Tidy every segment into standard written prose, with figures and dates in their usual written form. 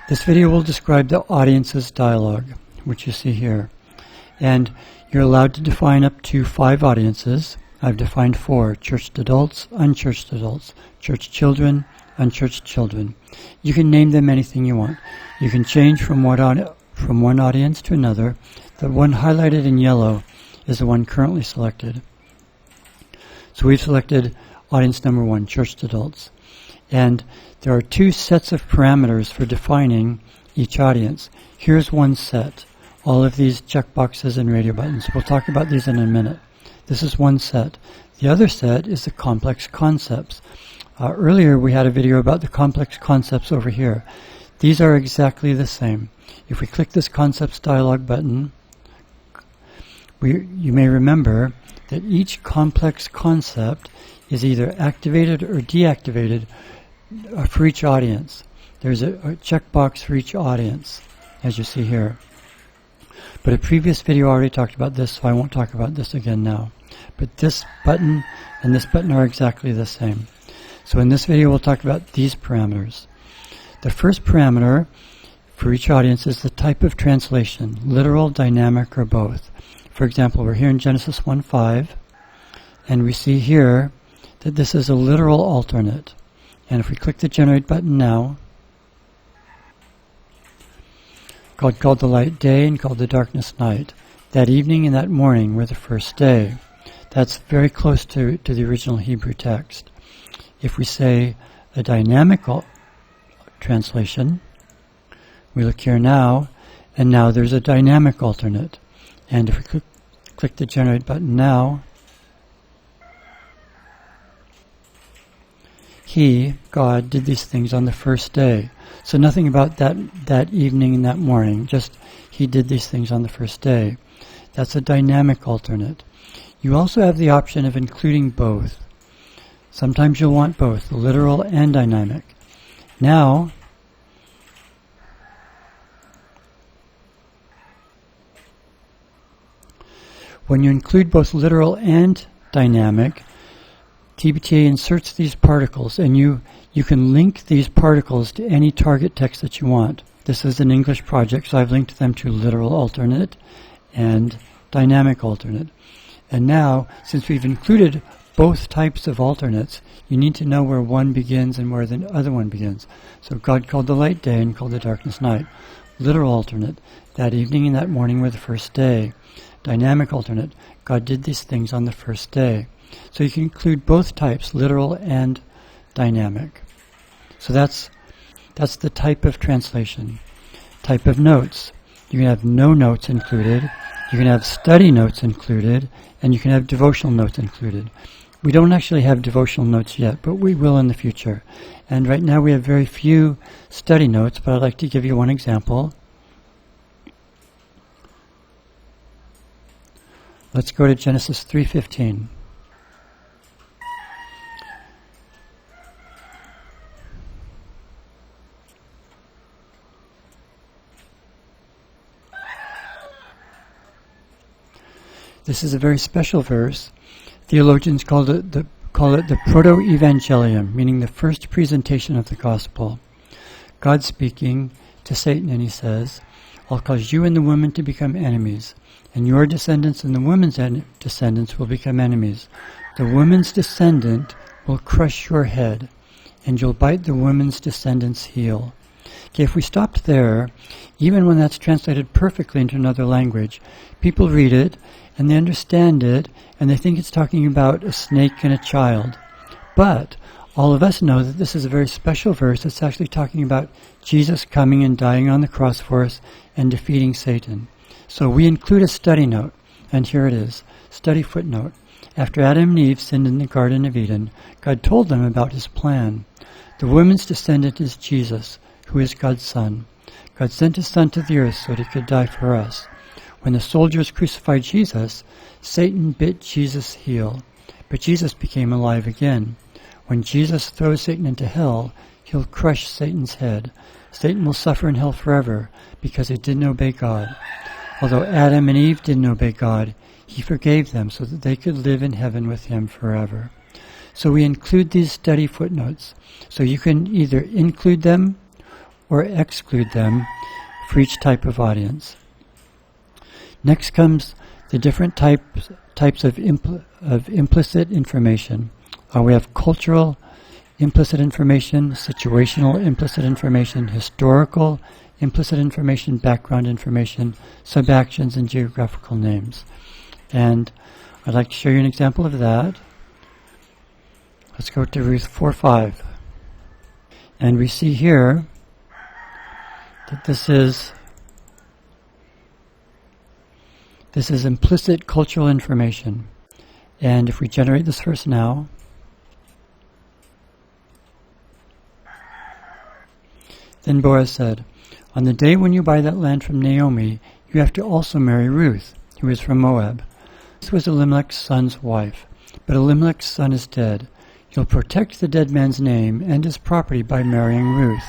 This video will describe the audience's dialogue, which you see here. And you're allowed to define up to 5 audiences. I've defined 4: churched adults, unchurched adults, church children, unchurched children. You can name them anything you want. You can change from one audience to another. The one highlighted in yellow is the one currently selected. So we've selected audience number 1, churched adults. And there are 2 sets of parameters for defining each audience. Here's one set. All of these checkboxes and radio buttons. We'll talk about these in a minute. This is one set. The other set is the complex concepts. Earlier we had a video about the complex concepts over here. These are exactly the same. If we click this concepts dialog button, you may remember that each complex concept is either activated or deactivated for each audience. There's a checkbox for each audience, as you see here. But a previous video already talked about this, so I won't talk about this again now. But this button and this button are exactly the same. So in this video we'll talk about these parameters. The first parameter for each audience is the type of translation, literal, dynamic, or both. For example, we're here in Genesis 1:5, and we see here that this is a literal alternate. And if we click the generate button now, God called the light day and called the darkness night. That evening and that morning were the first day. That's very close to the original Hebrew text. If we say a dynamic translation, we look here now, and now there's a dynamic alternate. And if we click the generate button now, He, God, did these things on the first day. So nothing about that evening and that morning, just He did these things on the first day. That's a dynamic alternate. You also have the option of including both. Sometimes you'll want both, literal and dynamic. Now, when you include both literal and dynamic, TBTA inserts these particles, and you can link these particles to any target text that you want. This is an English project, so I've linked them to literal alternate and dynamic alternate. And now, since we've included both types of alternates, you need to know where one begins and where the other one begins. So God called the light day and called the darkness night. Literal alternate, that evening and that morning were the first day. Dynamic alternate, God did these things on the first day. So you can include both types, literal and dynamic. So that's the type of translation. Type of notes. You can have no notes included, you can have study notes included, and you can have devotional notes included. We don't actually have devotional notes yet, but we will in the future. And right now we have very few study notes, but I'd like to give you one example. Let's go to Genesis 3:15. This is a very special verse. Theologians call it the proto-evangelium, meaning the first presentation of the gospel. God speaking to Satan, and He says, I'll cause you and the woman to become enemies, and your descendants and the woman's descendants will become enemies. The woman's descendant will crush your head, and you'll bite the woman's descendant's heel. Okay, if we stopped there, even when that's translated perfectly into another language, people read it, and they understand it, and they think it's talking about a snake and a child. But all of us know that this is a very special verse. It's actually talking about Jesus coming and dying on the cross for us and defeating Satan. So we include a study note, and here it is, study footnote. After Adam and Eve sinned in the Garden of Eden, God told them about His plan. The woman's descendant is Jesus, who is God's Son. God sent His Son to the earth so that He could die for us. When the soldiers crucified Jesus, Satan bit Jesus' heel, but Jesus became alive again. When Jesus throws Satan into hell, He'll crush Satan's head. Satan will suffer in hell forever because he didn't obey God. Although Adam and Eve didn't obey God, He forgave them so that they could live in heaven with Him forever. So we include these study footnotes. So you can either include them or exclude them for each type of audience. Next comes the different types of implicit information. We have cultural implicit information, situational implicit information, historical implicit information, background information, subactions, and geographical names. And I'd like to show you an example of that. Let's go to Ruth 4:5. And we see here that this is implicit cultural information. And if we generate this verse now, then Boaz said, "On the day when you buy that land from Naomi, you have to also marry Ruth, who is from Moab. This was Elimelech's son's wife, but Elimelech's son is dead. You'll protect the dead man's name and his property by marrying Ruth."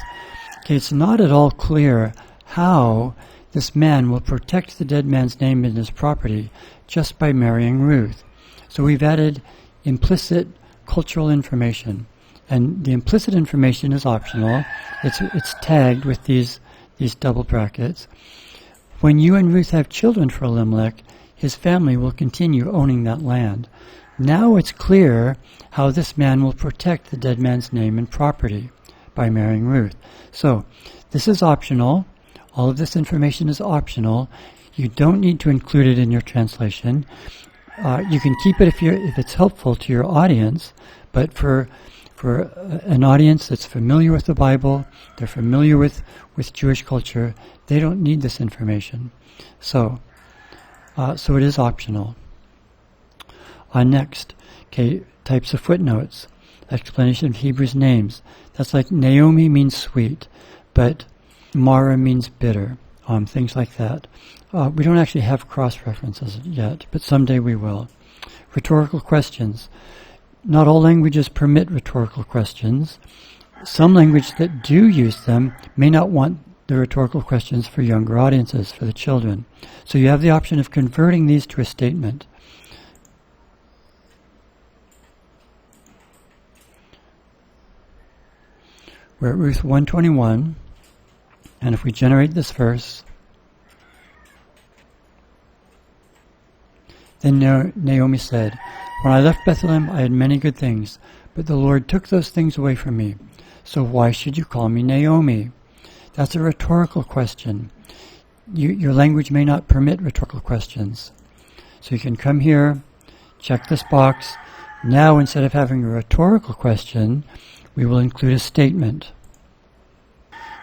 Okay, it's not at all clear how this man will protect the dead man's name and his property just by marrying Ruth. So we've added implicit cultural information. And the implicit information is optional. It's tagged with these double brackets. When you and Ruth have children for Elimelech, his family will continue owning that land. Now it's clear how this man will protect the dead man's name and property by marrying Ruth. So this is optional. All of this information is optional. You don't need to include it in your translation. You can keep it if it's helpful to your audience, but for an audience that's familiar with the Bible, they're familiar with Jewish culture, they don't need this information. So it is optional. Next, okay, types of footnotes. Explanation of Hebrews names. That's like Naomi means sweet, but Mara means bitter. Things like that. We don't actually have cross-references yet, but someday we will. Rhetorical questions. Not all languages permit rhetorical questions. Some languages that do use them may not want the rhetorical questions for younger audiences, for the children. So you have the option of converting these to a statement. We're at Ruth 1:21, and if we generate this verse, then Naomi said, "When I left Bethlehem, I had many good things, but the Lord took those things away from me. So why should you call me Naomi?" That's a rhetorical question. Your language may not permit rhetorical questions. So you can come here, check this box. Now, instead of having a rhetorical question, we will include a statement.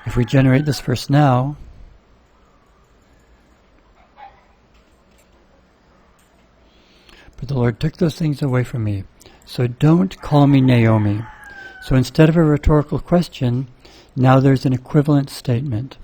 If we generate this verse now, "But the Lord took those things away from me, so don't call me Naomi." So instead of a rhetorical question, now there's an equivalent statement.